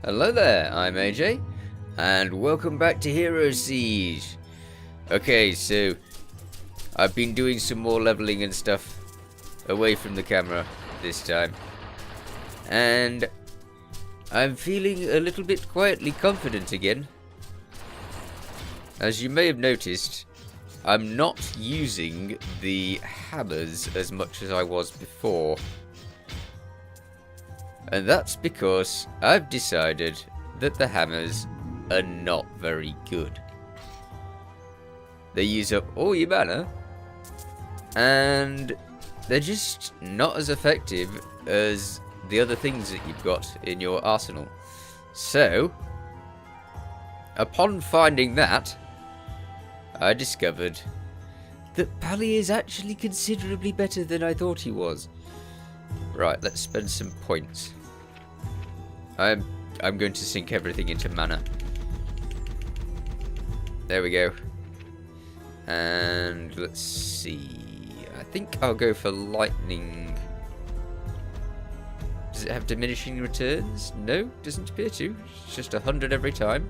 Hello there, I'm AJ, and welcome back to Hero Siege. Okay, so I've been doing some more leveling and stuff away from the camera this time, and I'm feeling a little bit quietly confident again. As you may have noticed, I'm not using the hammers as much as I was before. And that's because I've decided that the hammers are not very good. They use up all your mana, and they're just not as effective as the other things that you've got in your arsenal. So, upon finding that, I discovered that Pally is actually considerably better than I thought he was. Right, let's spend some points. I'm going to sink everything into mana. There we go. And let's see. I think I'll go for lightning. Does it have diminishing returns? No, doesn't appear to. It's just 100 every time.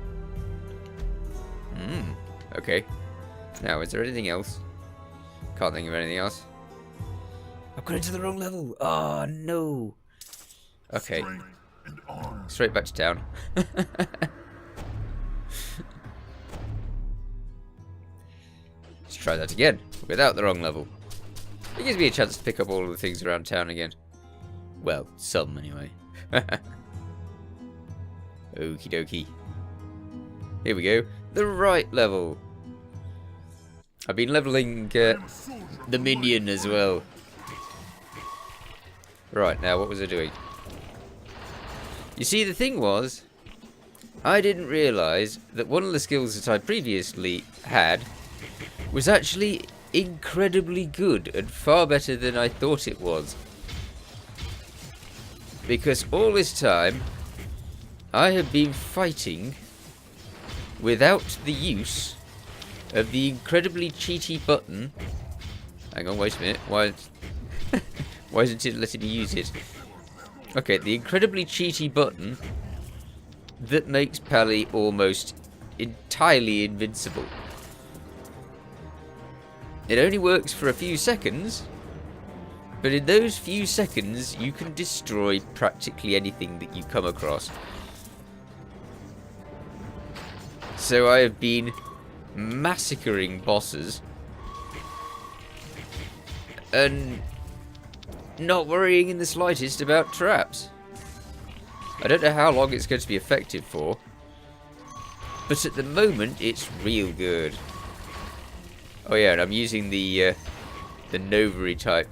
Okay. Now, is there anything else? Can't think of anything else. I've got into the wrong level. Oh, no. Okay. Straight back to town. Let's try that again, without the wrong level. It gives me a chance to pick up all of the things around town again. Well, some anyway. Okie dokie. Here we go. The right level. I've been leveling the Minion as well. Right, now what was I doing? You see, the thing was, I didn't realise that one of the skills that I previously had was actually incredibly good and far better than I thought it was. Because all this time, I have been fighting without the use of the incredibly cheaty button. Hang on, wait a minute. Why isn't it letting me use it? Okay, the incredibly cheaty button that makes Pally almost entirely invincible. It only works for a few seconds, but in those few seconds you can destroy practically anything that you come across. So I have been massacring bosses and not worrying in the slightest about traps. I don't know how long it's going to be effective for, but at the moment it's real good. Oh yeah, and I'm using the Novery type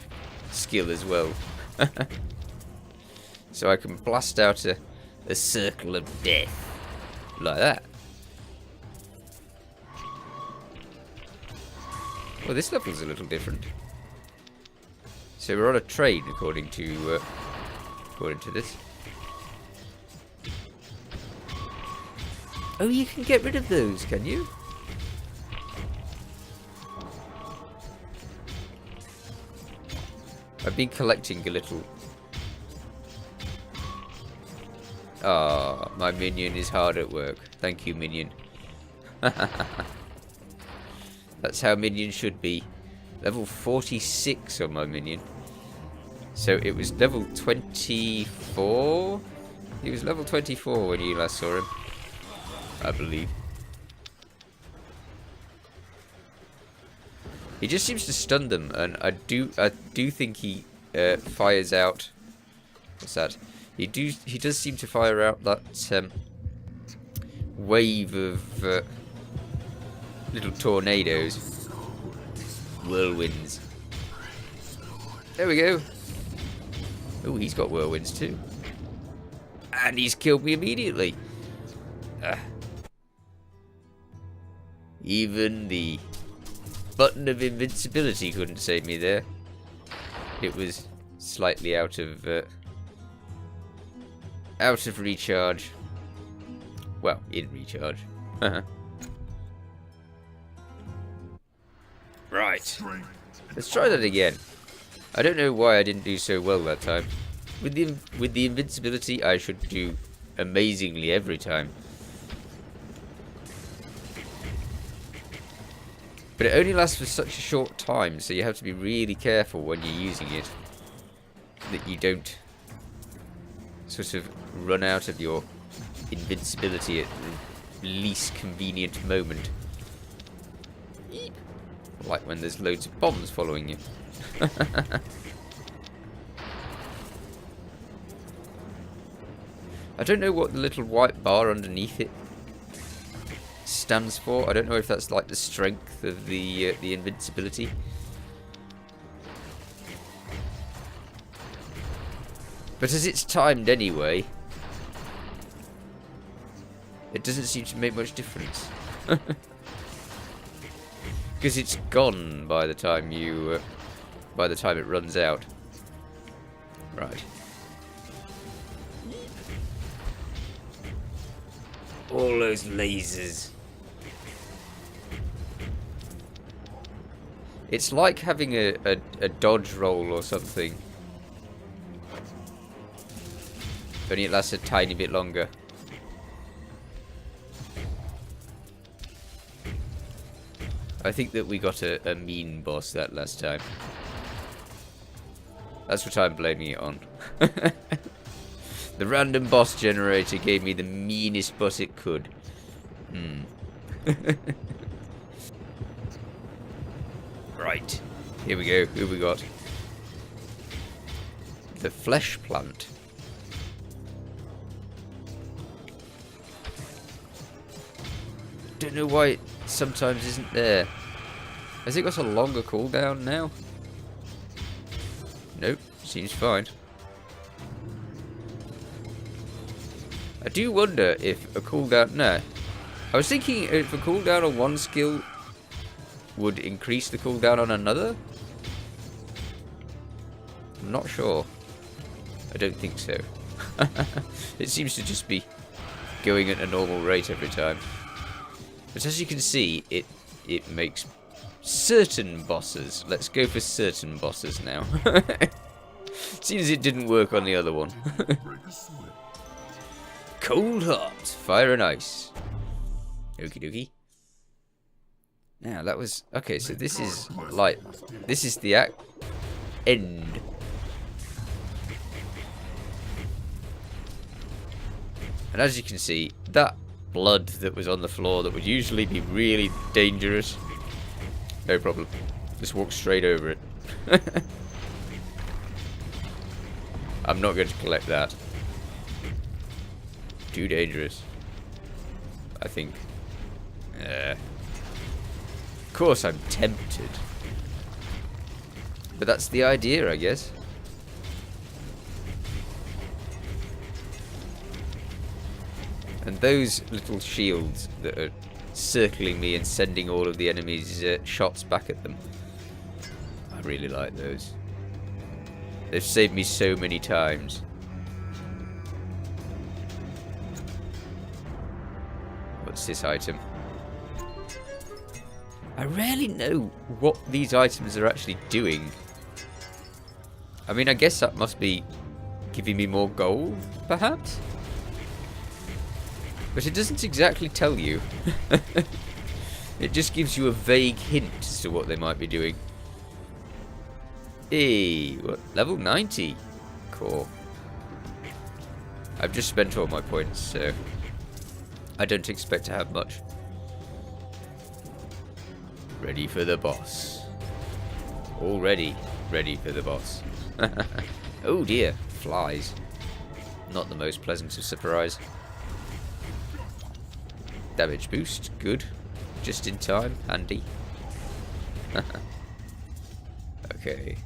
skill as well. So I can blast out a circle of death like that. Well, this level's a little different. So we're on a train, according to this. Oh, you can get rid of those, can you? I've been collecting a little. Ah, my Minion is hard at work. Thank you, Minion. That's how Minion should be. Level 46 on my Minion. So it was level 24? He was level 24 when you last saw him, I believe. He just seems to stun them, and I do think he fires out. What's that? He does seem to fire out that wave of little tornadoes. Whirlwinds. There we go. Oh, he's got whirlwinds too. And he's killed me immediately. Even the button of invincibility couldn't save me there. It was slightly out of recharge. Well, in recharge. Right. Let's try that again. I don't know why I didn't do so well that time. With the invincibility, I should do amazingly every time. But it only lasts for such a short time, so you have to be really careful when you're using it, that you don't sort of run out of your invincibility at the least convenient moment. Like when there's loads of bombs following you. I don't know what the little white bar underneath it stands for. I don't know if that's like the strength of the invincibility. But as it's timed anyway, it doesn't seem to make much difference. Because it's gone by the time you, by the time it runs out. Right. All those lasers. It's like having a dodge roll or something. Only it lasts a tiny bit longer. I think that we got a mean boss that last time. That's what I'm blaming it on. The random boss generator gave me the meanest boss it could. Right. Here we go. Who we got? The flesh plant. Don't know why it sometimes isn't there. Has it got a longer cooldown now? Nope. Seems fine. I do wonder if a cooldown... No. I was thinking if a cooldown on one skill would increase the cooldown on another. I'm not sure. I don't think so. It seems to just be going at a normal rate every time. But as you can see, it makes certain bosses. Let's go for certain bosses now. Seems it didn't work on the other one. Cold Heart, Fire and Ice. Okie dokie. Now that was okay. So this is like the end. And as you can see, that blood that was on the floor that would usually be really dangerous. No problem. Just walk straight over it. I'm not going to collect that. Too dangerous, I think. Of course I'm tempted. But that's the idea, I guess. And those little shields that are circling me and sending all of the enemies' shots back at them. I really like those. They've saved me so many times. What's this item? I rarely know what these items are actually doing. I mean, I guess that must be giving me more gold, perhaps? But it doesn't exactly tell you. It just gives you a vague hint as to what they might be doing. Hey, what? Level 90? Cool. I've just spent all my points, so I don't expect to have much. Ready for the boss. Already ready for the boss. Oh dear, flies. Not the most pleasant of surprise. Damage boost, good. Just in time, handy. Okay.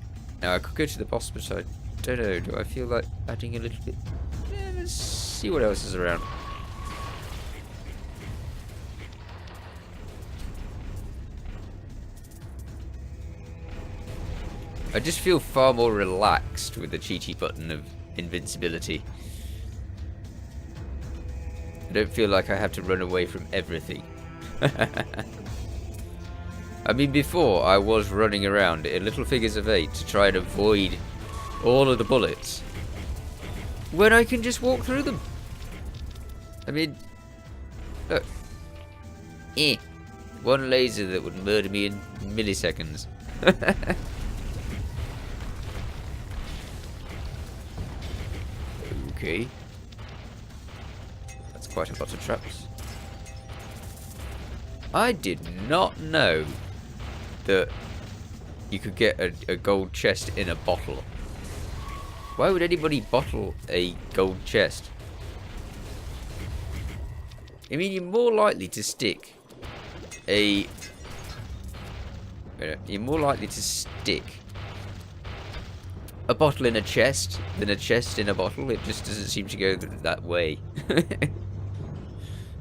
Now I could go to the boss, but I don't know. Do I feel like adding a little bit? Yeah, let's see what else is around. I just feel far more relaxed with the cheaty button of invincibility. I don't feel like I have to run away from everything. I mean, before I was running around in little figures of 8 to try and avoid all of the bullets, when I can just walk through them. I mean, look. One laser that would murder me in milliseconds. Okay. That's quite a lot of traps. I did not know that you could get a gold chest in a bottle. Why would anybody bottle a gold chest? I mean, you're more likely to stick a... You're more likely to stick a bottle in a chest than a chest in a bottle. It just doesn't seem to go that way.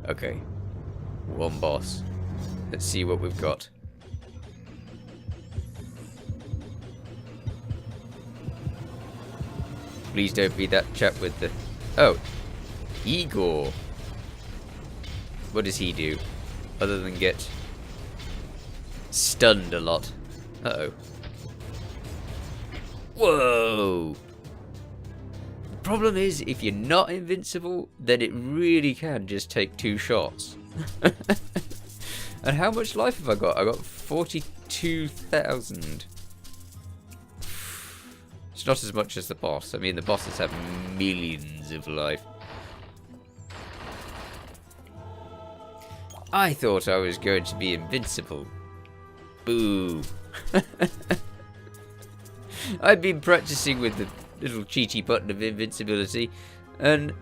Okay. One boss. Let's see what we've got. Please don't be that chap with the... Oh! Igor! What does he do? Other than get stunned a lot. Uh-oh. Whoa! The problem is, if you're not invincible, then it really can just take 2 shots. And how much life have I got? I got 42,000. It's not as much as the boss. I mean, the bosses have millions of life. I thought I was going to be invincible. Boo. I've been practicing with the little cheaty button of invincibility, and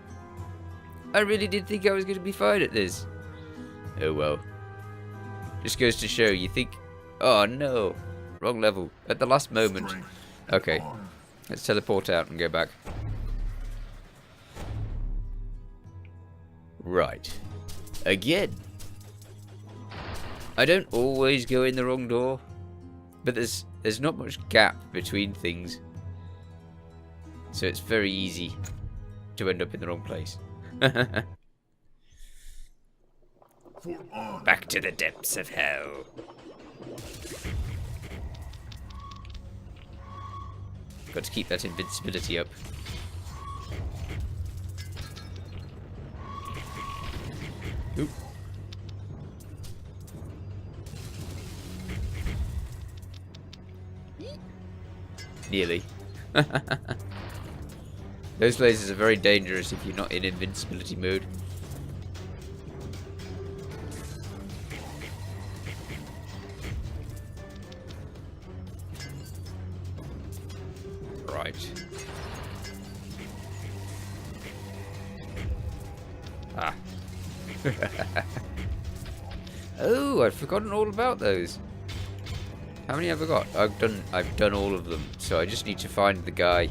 I really did think I was going to be fine at this. Oh well. Just goes to show, you think, oh no, wrong level, at the last moment. Okay, let's teleport out and go back. Right. Again. I don't always go in the wrong door, but there's not much gap between things, so it's very easy to end up in the wrong place. Back to the depths of hell. Got to keep that invincibility up. Oop. Nearly. Those lasers are very dangerous if you're not in invincibility mode. Right. Ah. Oh, I'd forgotten all about those. How many have I got? I've done all of them, so I just need to find the guy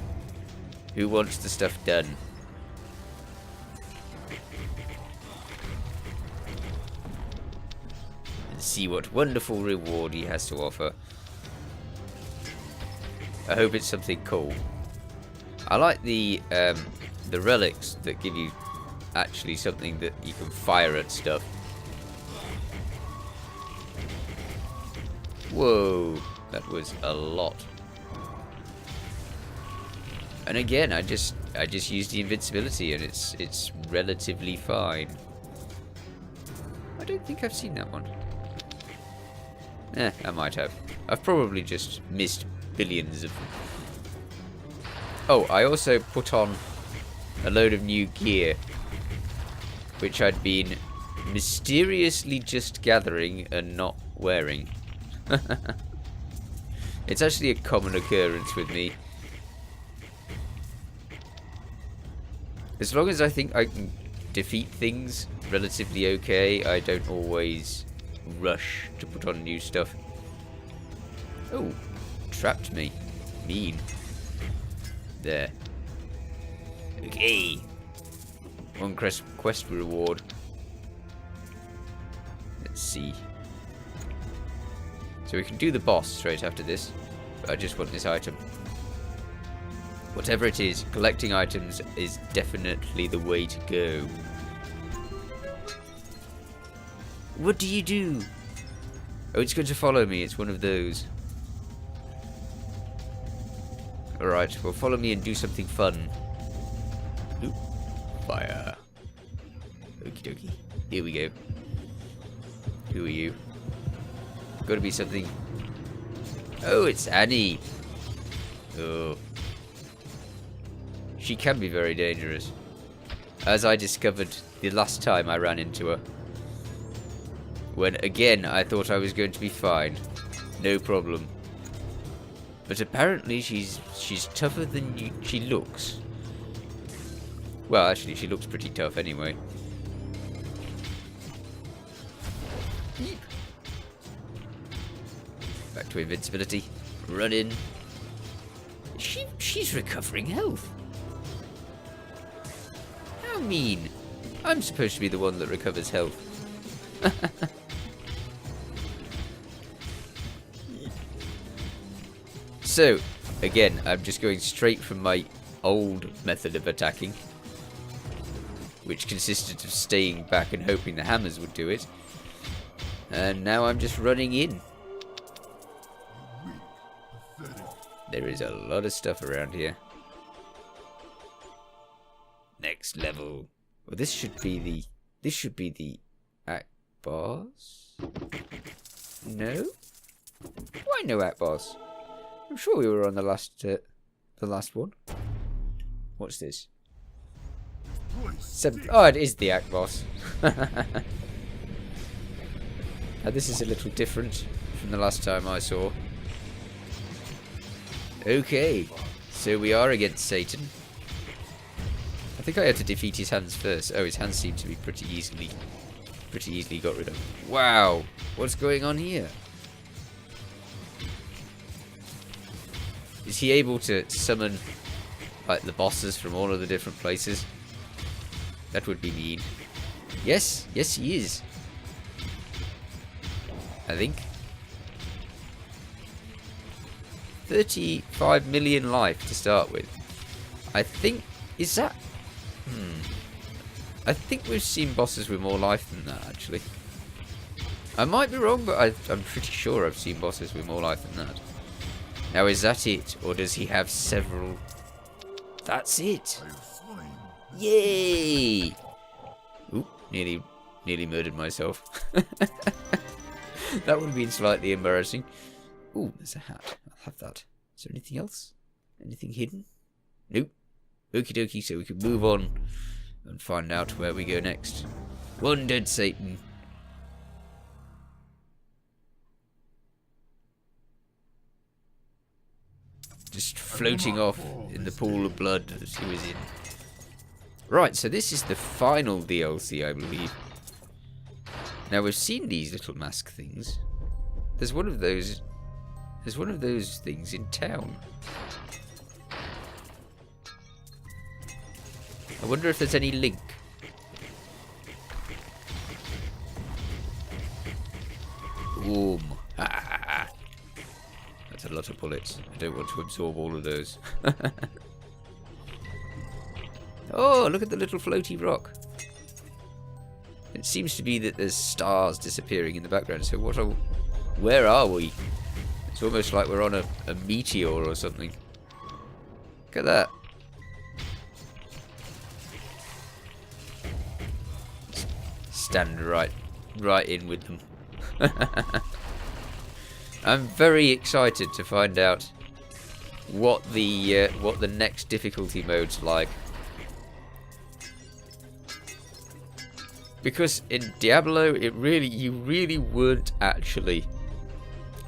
who wants the stuff done. And see what wonderful reward he has to offer. I hope it's something cool. I like the relics that give you actually something that you can fire at stuff. Whoa, that was a lot. And again, I just used the invincibility, and it's relatively fine. I don't think I've seen that one. I might have. I've probably just missed billions of them. Oh, I also put on a load of new gear, which I'd been mysteriously just gathering and not wearing. It's actually a common occurrence with me. As long as I think I can defeat things relatively okay, I don't always rush to put on new stuff. Oh, trapped me. Mean. There. Okay. One quest reward. Let's see. So we can do the boss straight after this, but I just want this item. Whatever it is, collecting items is definitely the way to go. What do you do? Oh, it's going to follow me. It's one of those. Alright, well, follow me and do something fun. Ooh, fire. Okie dokie. Here we go. Who are you? Gotta be something. Oh, it's Annie. Oh. She can be very dangerous. As I discovered the last time I ran into her. When, again, I thought I was going to be fine. No problem. But apparently she's tougher than she looks. Well, actually, she looks pretty tough anyway. Back to invincibility. Run in. She's recovering health. How mean. I'm supposed to be the one that recovers health. So, again, I'm just going straight from my old method of attacking, which consisted of staying back and hoping the hammers would do it. And now I'm just running in. There is a lot of stuff around here. Next level. Well, this should be the act boss. No? Why no act boss? I'm sure we were on the last one. What's this? Oh, it is the act boss. This is a little different from the last time I saw. Okay, so we are against Satan. I think I had to defeat his hands first. Oh, his hands seem to be pretty easily got rid of. Wow, what's going on here? Is he able to summon like the bosses from all of the different places? That would be mean. Yes, yes he is. I think. 35 million life to start with. I think, is that... I think we've seen bosses with more life than that, actually. I might be wrong, but I'm pretty sure I've seen bosses with more life than that. Now, is that it? Or does he have several? That's it! Yay! Oop, nearly murdered myself. That would have been slightly embarrassing. Ooh, there's a hat. I'll have that. Is there anything else? Anything hidden? Nope. Okie dokie, so we can move on and find out where we go next. One dead Satan. Just floating off in the pool of blood that he was in. Right, so this is the final DLC, I believe. Now we've seen these little mask things. There's one of those things in town. I wonder if there's any link. Boom. That's a lot of bullets. I don't want to absorb all of those. Oh, look at the little floaty rock. It seems to be that there's stars disappearing in the background. So where are we? It's almost like we're on a meteor or something. Look at that. Stand right in with them. I'm very excited to find out what the next difficulty mode's like. Because in Diablo, you really weren't actually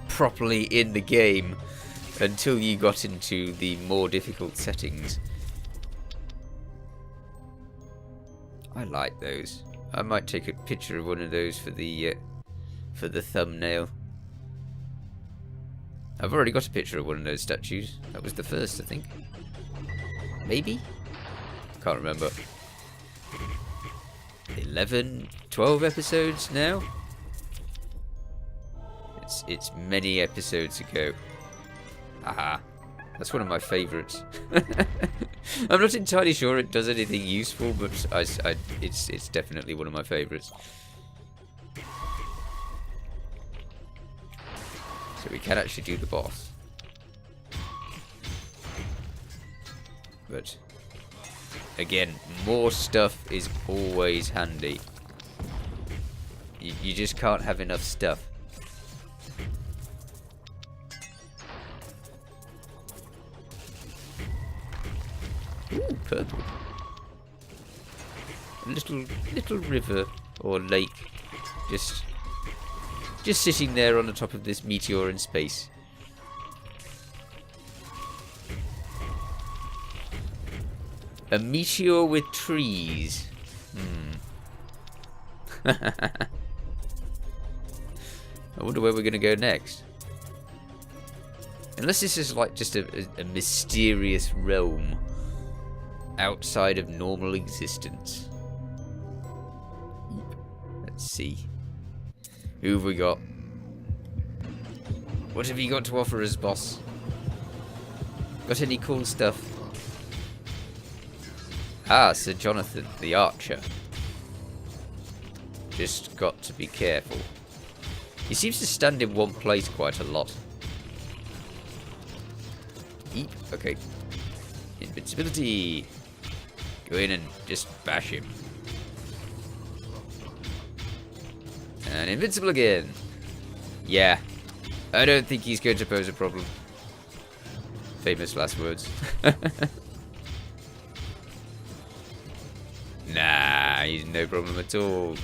properly in the game until you got into the more difficult settings. I like those. I might take a picture of one of those for the thumbnail. I've already got a picture of one of those statues. That was the first, I think. Maybe? Can't remember. 11, 12 episodes now? It's many episodes ago. Aha. That's one of my favourites. I'm not entirely sure it does anything useful, but it's definitely one of my favourites. So we can actually do the boss. But again, more stuff is always handy. You just can't have enough stuff. Ooh, purple. A little river or lake, just sitting there on the top of this meteor in space. A meteor with trees. I wonder where we're going to go next. Unless this is like just a mysterious realm outside of normal existence. Let's see. Who have we got? What have you got to offer us, boss? Got any cool stuff? Ah, Sir Jonathan, the archer. Just got to be careful. He seems to stand in one place quite a lot. Eep. Okay. Invincibility. Go in and just bash him. And invincible again. Yeah. I don't think he's going to pose a problem. Famous last words. Nah, he's no problem at all.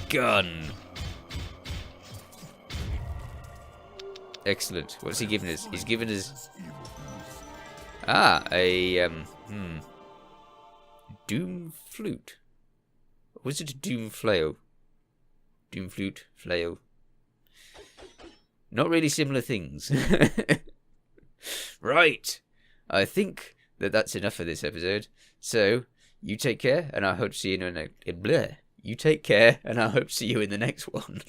Gun. Excellent. What's he giving us? He's giving us... Ah, a... Doom flute. Or was it a doom flail? Doom flute, flail. Not really similar things. Right. I think that's enough for this episode. So, you take care, and I hope to see you in the... You take care, and I hope to see you in the next one.